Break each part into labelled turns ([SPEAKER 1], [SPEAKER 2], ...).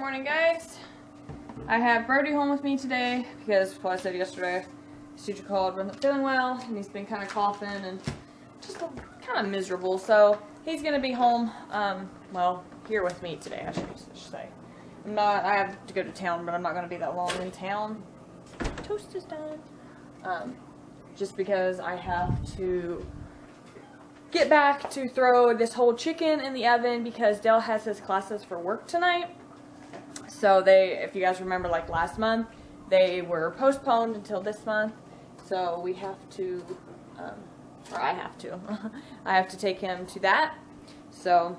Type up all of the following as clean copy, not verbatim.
[SPEAKER 1] morning, guys. I have Brody home with me today because, well, I said yesterday, his teacher called, wasn't feeling well, and he's been kind of coughing and just kind of miserable. So he's gonna be home, well, here with me today, I should say. I have to go to town, but I'm not gonna be that long in town. Toast is done. Just because I have to get back to throw this whole chicken in the oven because Dale has his classes for work tonight. So if you guys remember, like last month, they were postponed until this month. So we have to, or I have to, I have to take him to that. So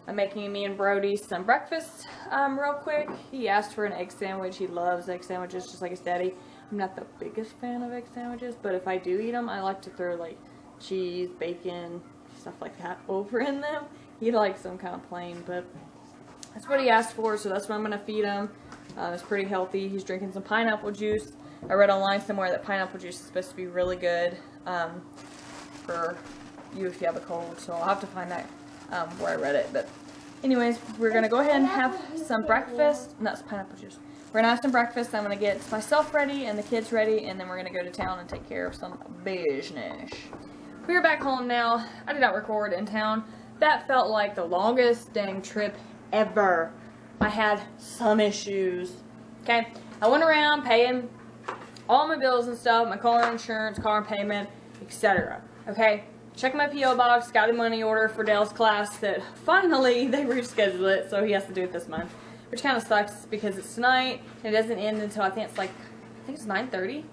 [SPEAKER 1] I'm making me and Brody some breakfast real quick. He asked for an egg sandwich. He loves egg sandwiches just like his daddy. I'm not the biggest fan of egg sandwiches, but if I do eat them, I like to throw like cheese, bacon, stuff like that over in them. He likes them kind of plain, but that's what he asked for, so that's what I'm going to feed him. It's pretty healthy. He's drinking some pineapple juice. I read online somewhere that pineapple juice is supposed to be really good for you if you have a cold, so I'll have to find that where I read it. But anyways, we're going to go ahead and have some breakfast. No, it's pineapple juice. We're going to have some breakfast. I'm going to get myself ready and the kids ready, and then we're going to go to town and take care of some business. We're back home now. I did not record in town. That felt like the longest dang trip ever. I had some issues. Okay, I went around paying all my bills and stuff, my car insurance, car payment, etc. Okay, checked my P.O. box, got a money order for Dale's class that finally they rescheduled it, so he has to do it this month, which kind of sucks because it's tonight and it doesn't end until I think it's 9:30.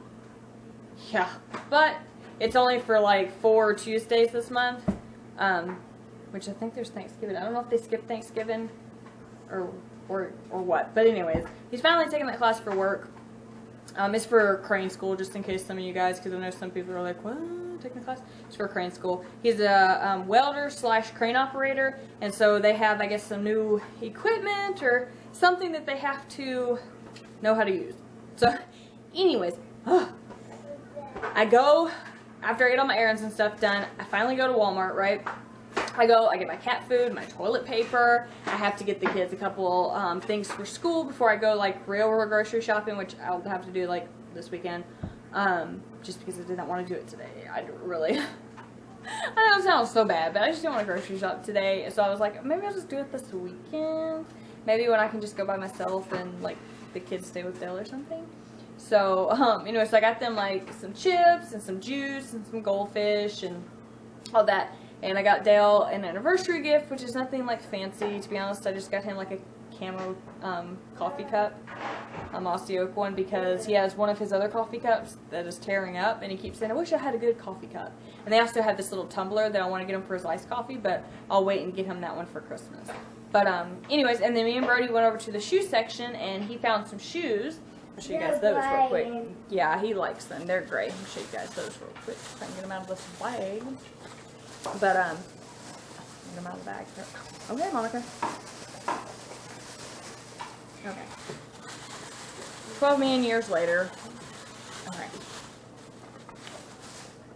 [SPEAKER 1] Yeah, but it's only for like 4 Tuesdays this month, which I think there's Thanksgiving. I don't know if they skip Thanksgiving or what. But anyways, he's finally taking that class for work. It's for crane school, just in case some of you guys, because I know some people are like, what? Taking the class? It's for crane school. He's a welder / crane operator, and so they have, I guess, some new equipment or something that they have to know how to use. So, anyways, I go. After I get all my errands and stuff done, I finally go to Walmart, right? I get my cat food, my toilet paper. I have to get the kids a couple things for school before I go like real grocery shopping, which I'll have to do like this weekend. Just because I didn't want to do it today. I know it sounds so bad, but I just didn't want to grocery shop today. So I was like, maybe I'll just do it this weekend. Maybe when I can just go by myself and like the kids stay with Dale or something. So, so I got them like some chips and some juice and some goldfish and all that. And I got Dale an anniversary gift, which is nothing like fancy, to be honest. I just got him like a camo coffee cup, a mossy oak one, because he has one of his other coffee cups that is tearing up, and he keeps saying, I wish I had a good coffee cup. And they also have this little tumbler that I want to get him for his iced coffee, but I'll wait and get him that one for Christmas. But anyways, and then me and Brody went over to the shoe section, and he found some shoes. I'll show you guys those real quick. Yeah, he likes them. They're great. I'll show you guys those real quick so I can get them out of this bag. But, get them out of the bag. Okay, Monica. Okay. 12 million years later. Okay.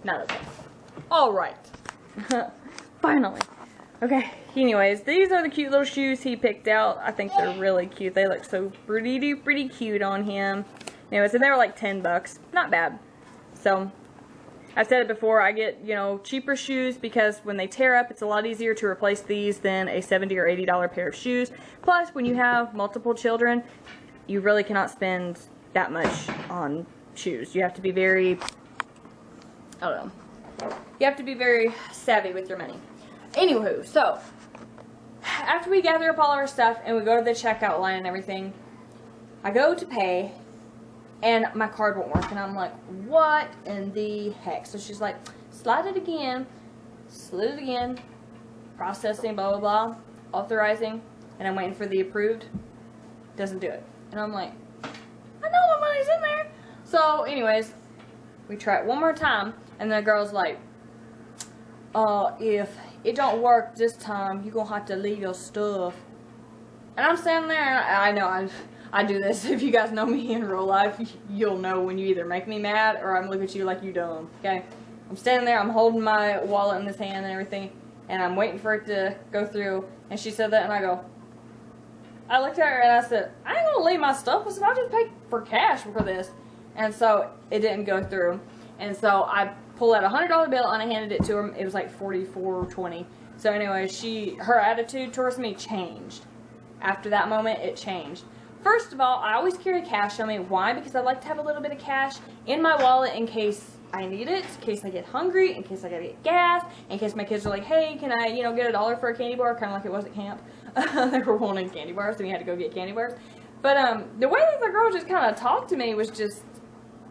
[SPEAKER 1] Not okay. Alright. Finally. Okay. Anyways, these are the cute little shoes he picked out. I think they're really cute. They look so pretty cute on him. Anyways, and they were like $10. Not bad. So, I've said it before, I get, cheaper shoes because when they tear up, it's a lot easier to replace these than a $70 or $80 pair of shoes. Plus, when you have multiple children, you really cannot spend that much on shoes. You have to be very, I don't know, you have to be very savvy with your money. Anywho, so, after we gather up all of our stuff and we go to the checkout line and everything, I go to pay. And my card won't work, and I'm like, what in the heck? So she's like, slide it again, processing, blah, blah, blah, authorizing, and I'm waiting for the approved. Doesn't do it. And I'm like, I know my money's in there. So, anyways, we try it one more time, and the girl's like, if it don't work this time, you're going to have to leave your stuff. And I'm standing there, and I know I do this. If you guys know me in real life, you'll know when you either make me mad or I'm looking at you like you dumb. Okay? I'm standing there, I'm holding my wallet in this hand and everything, and I'm waiting for it to go through. And she said that, and I go, I looked at her and I said, I ain't gonna leave my stuff. I said, I just paid for cash for this. And so it didn't go through. And so I pulled out a $100 bill and I handed it to her. It was like $44.20. So anyway, her attitude towards me changed. After that moment, it changed. First of all, I always carry cash on me. Why? Because I like to have a little bit of cash in my wallet in case I need it, in case I get hungry, in case I gotta get gas, in case my kids are like, hey, can I, get $1 for a candy bar? Kind of like it was at camp. They were wanting candy bars, so we had to go get candy bars. But the way that the girl just kind of talked to me was just,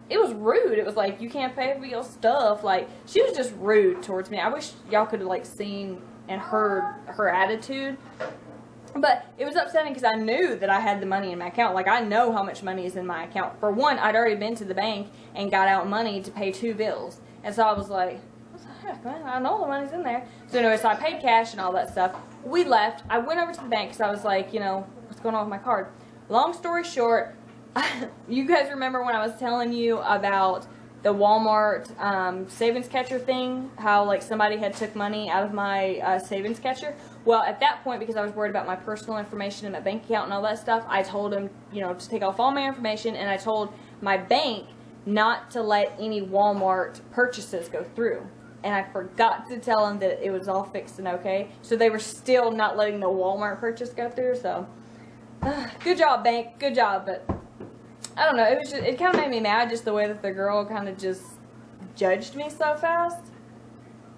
[SPEAKER 1] it was rude. It was like, you can't pay for your stuff. Like, she was just rude towards me. I wish y'all could have, like, seen and heard her attitude. But it was upsetting because I knew that I had the money in my account. Like, I know how much money is in my account. For one, I'd already been to the bank and got out money to pay 2 bills. And so I was like, what the heck, man? I know the money's in there. So anyway, so I paid cash and all that stuff. We left. I went over to the bank because I was like, what's going on with my card? Long story short, you guys remember when I was telling you about the Walmart savings catcher thing, how like somebody had took money out of my savings catcher? Well, at that point, because I was worried about my personal information and my bank account and all that stuff, I told him, to take off all my information, and I told my bank not to let any Walmart purchases go through. And I forgot to tell them that it was all fixed and okay. So they were still not letting the Walmart purchase go through. So, good job, bank. Good job. But I don't know. It kind of made me mad just the way that the girl kind of just judged me so fast.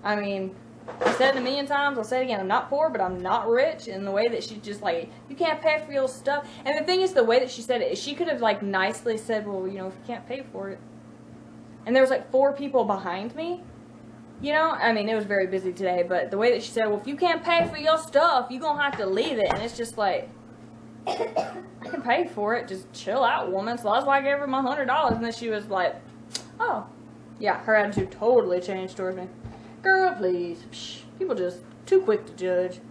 [SPEAKER 1] I mean, I said it a million times. I'll say it again. I'm not poor, but I'm not rich. And the way that she just like, you can't pay for your stuff. And the thing is, the way that she said it, she could have like nicely said, well, if you can't pay for it. And there was like 4 people behind me. I mean, it was very busy today, but the way that she said, well, if you can't pay for your stuff, you're going to have to leave it. And it's just like, I can pay for it. Just chill out, woman. So that's why I gave her my $100. And then she was like, oh. Yeah, her attitude totally changed towards me. Girl, please. Psh, people just too quick to judge.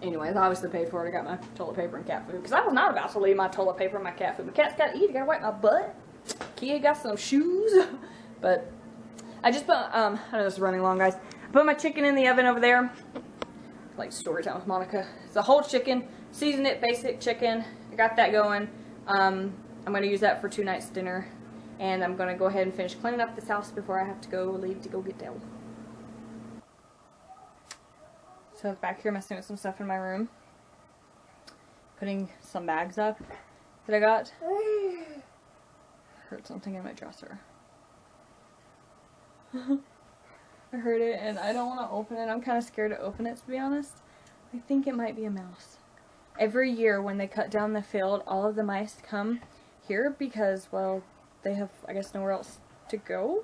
[SPEAKER 1] Anyways, I obviously paid for it. I got my toilet paper and cat food. Because I was not about to leave my toilet paper and my cat food. My cat's got to eat. I got to wipe my butt. Kia got some shoes. But I just put, I know this is running long, guys. I put my chicken in the oven over there. Like story time with Monica. It's a whole chicken. Seasoned it, basic chicken. I got that going. I'm going to use that for 2 nights dinner. And I'm going to go ahead and finish cleaning up this house before I have to leave to go get Dell. So I was back here messing with some stuff in my room. Putting some bags up that I got. Heard something in my dresser. I heard it and I don't want to open it. I'm kind of scared to open it, to be honest. I think it might be a mouse. Every year when they cut down the field, all of the mice come here because, well, they have, I guess, nowhere else to go.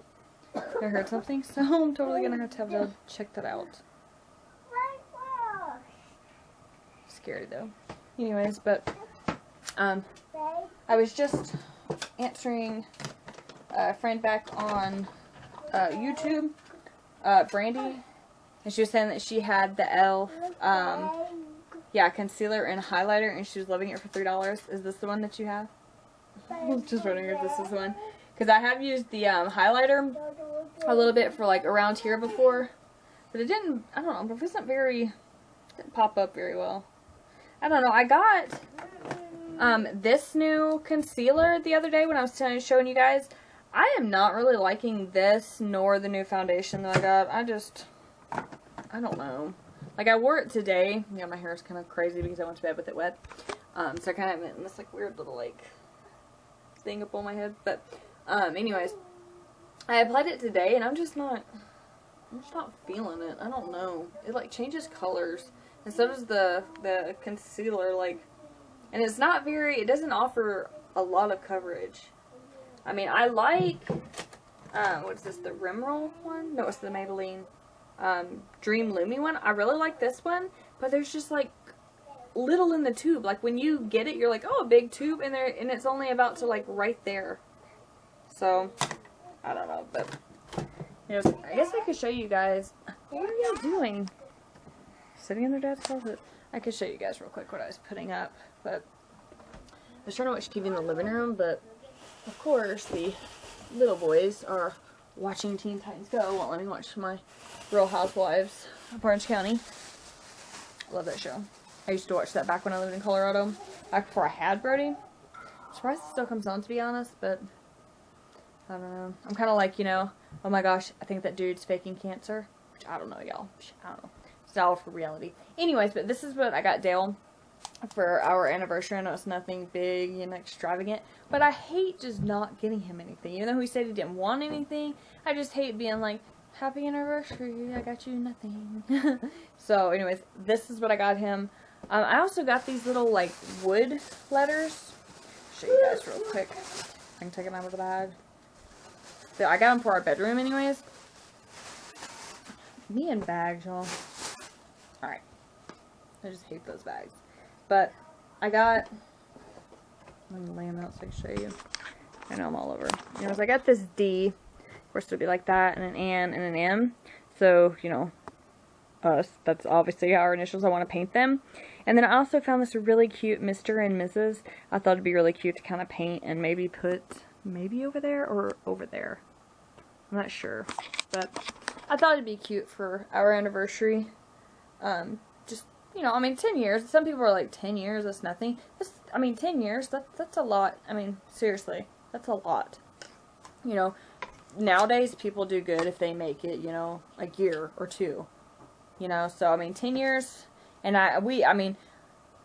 [SPEAKER 1] I heard something, so I'm totally going to have to check that out. Scary though. Anyways, but I was just answering a friend back on YouTube, Brandy, and she was saying that she had the e.l.f. Concealer and highlighter, and she was loving it for $3. Is this the one that you have? I was just wondering if this is the one, because I have used the highlighter a little bit for like around here before, but it didn't. I don't know. It didn't pop up very well. I don't know. I got this new concealer the other day when I was showing you guys. I am not really liking this nor the new foundation that I got. I don't know. Like, I wore it today. Yeah, my hair is kind of crazy because I went to bed with it wet. So I kind of have this like weird little like thing up on my head. But anyways, I applied it today and I'm just not feeling it. I don't know. It like changes colors. And so does the concealer, like, and it's not very, it doesn't offer a lot of coverage. I mean, I like, what's this, the Rimroll one? No, it's the Maybelline Dream Lumi one. I really like this one, but there's just, like, little in the tube. Like, when you get it, you're like, oh, a big tube, and it's only about to, like, right there. So, I don't know, but, I guess I could show you guys. What are you doing? Sitting in their dad's closet. I could show you guys real quick what I was putting up, but I was trying to watch TV in the living room, but of course the little boys are watching Teen Titans Go. Won't let me watch my Real Housewives of Orange County. Love that show. I used to watch that back when I lived in Colorado, back before I had Brody. I'm surprised it still comes on, to be honest, but I don't know. I'm kind of like, you know, oh my gosh, I think that dude's faking cancer. Which I don't know, y'all. I don't know. It's all for reality. Anyways, but this is what I got Dale for our anniversary. I know it's nothing big and extravagant, but I hate just not getting him anything. Even though he said he didn't want anything, I just hate being like, happy anniversary, I got you nothing. So anyways, this is what I got him. I also got these little like wood letters. Show you guys real quick. I can take them out of the bag. So I got them for our bedroom anyways. Me and bags, y'all. Alright. I just hate those bags. But I got, let me lay them out so I can show you. I know I'm all over. Anyways, I got this D. Of course, it'll be like that, and an N, and an M. So, you know, us. That's obviously our initials. I want to paint them. And then I also found this really cute Mr. and Mrs. I thought it'd be really cute to kind of paint and maybe put, maybe over there or over there. I'm not sure. But I thought it'd be cute for our anniversary. Just, you know, I mean, 10 years. Some people are like, 10 years, that's nothing. I mean, 10 years, that's a lot. I mean, seriously, that's a lot. You know, nowadays people do good if they make it, you know, a year or two. You know, so, I mean, 10 years, and I mean,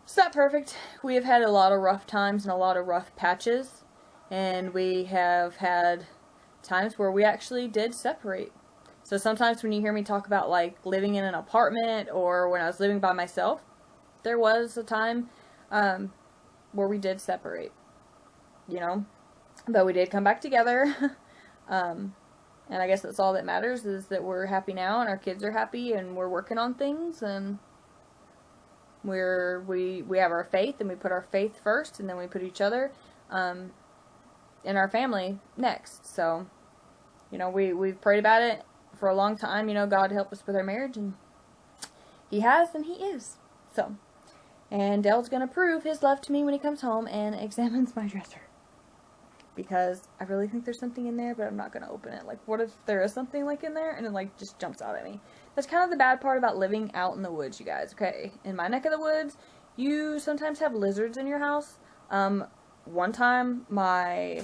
[SPEAKER 1] it's not perfect. We have had a lot of rough times and a lot of rough patches, and we have had times where we actually did separate. So sometimes when you hear me talk about, like, living in an apartment, or when I was living by myself, there was a time, where we did separate, you know, but we did come back together. And I guess that's all that matters, is that we're happy now and our kids are happy and we're working on things, and we have our faith, and we put our faith first, and then we put each other and our family next. So, you know, we've prayed about it for a long time, you know, God help us with our marriage, and He has, and He is. So, and Dale's gonna prove his love to me when he comes home and examines my dresser. Because I really think there's something in there, but I'm not going to open it. Like, what if there is something, like, in there, and it, like, just jumps out at me? That's kind of the bad part about living out in the woods, you guys, okay? In my neck of the woods, you sometimes have lizards in your house. One time, my,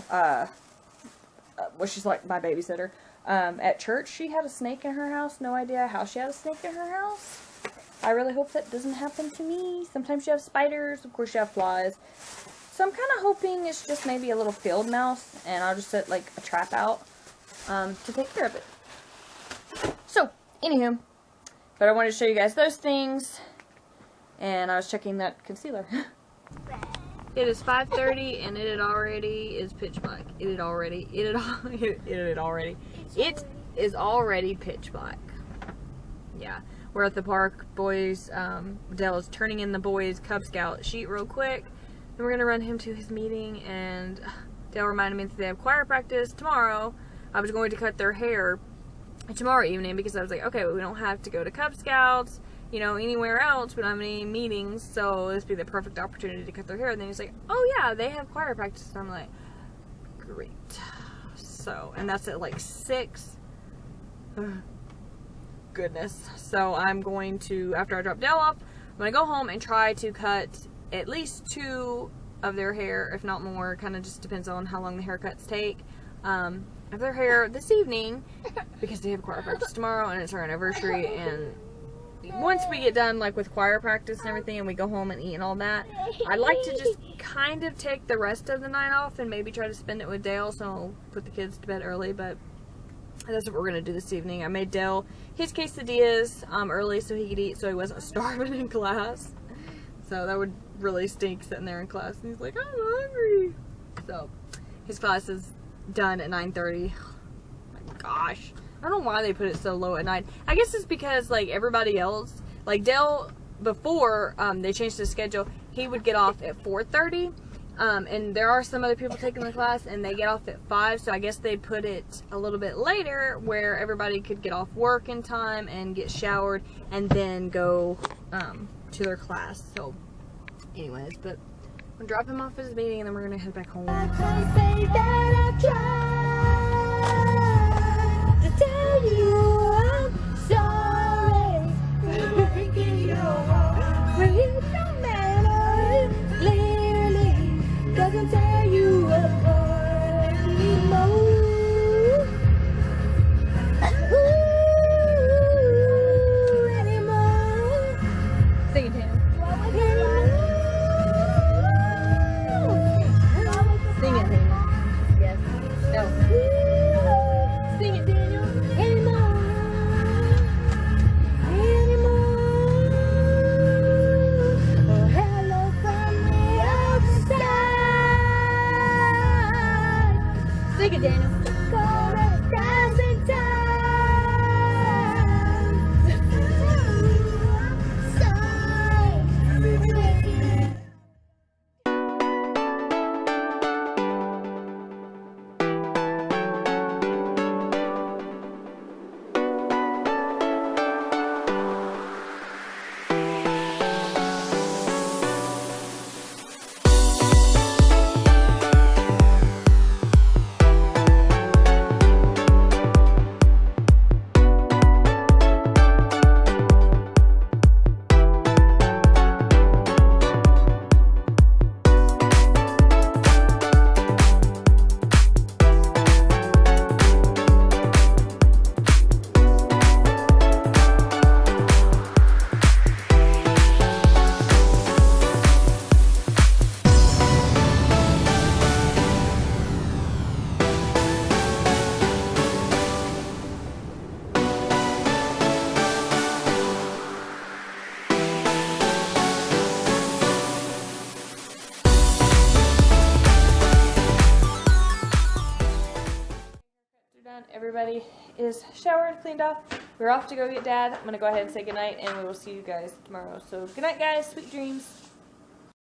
[SPEAKER 1] she's like my babysitter, at church, she had a snake in her house. No idea how she had a snake in her house. I really hope that doesn't happen to me. Sometimes you have spiders. Of course, you have flies. So I'm kind of hoping it's just maybe a little field mouse, and I'll just set like a trap out to take care of it. So, anywho, but I wanted to show you guys those things, and I was checking that concealer. It is 5:30, and it already is pitch black. It is already pitch black. Yeah, we're at the park, boys. Dale is turning in the boys' Cub Scout sheet real quick. And we're going to run him to his meeting, and Dale reminded me that they have choir practice tomorrow. I was going to cut their hair tomorrow evening because I was like, okay, well, we don't have to go to Cub Scouts, you know, anywhere else. We don't have any meetings, so this would be the perfect opportunity to cut their hair. And then he's like, oh yeah, they have choir practice. And I'm like, great. So, and that's at like 6. Goodness. So I'm going to, after I drop Dale off, I'm going to go home and try to cut at least 2 of their hair, if not more. Kind of just depends on how long the haircuts take. Of their hair this evening, because they have choir practice tomorrow and it's our anniversary. And once we get done like with choir practice and everything, and we go home and eat and all that, I'd like to just kind of take the rest of the night off and maybe try to spend it with Dale. So I'll put the kids to bed early, but that's what we're gonna do this evening. I made Dale his quesadillas early so he could eat, so he wasn't starving in class. So that would really stink sitting there in class, and he's like, I'm hungry. So his class is done at 9:30. Oh my gosh, I don't know why they put it so low at night. I guess it's because like everybody else, like Dale, before they changed the schedule, he would get off at 4:30. And there are some other people taking the class, and they get off at 5, so I guess they put it a little bit later where everybody could get off work in time and get showered and then go to their class. So anyways, but I'm gonna drop him off at his meeting, and then we're gonna head back home. I can't say that I've tried to tell you I'm sorry for breaking your heart. everybody is showered, cleaned off. We're off to go get Dad. I'm going to go ahead and say goodnight, and we will see you guys tomorrow. So, good night, guys. Sweet dreams.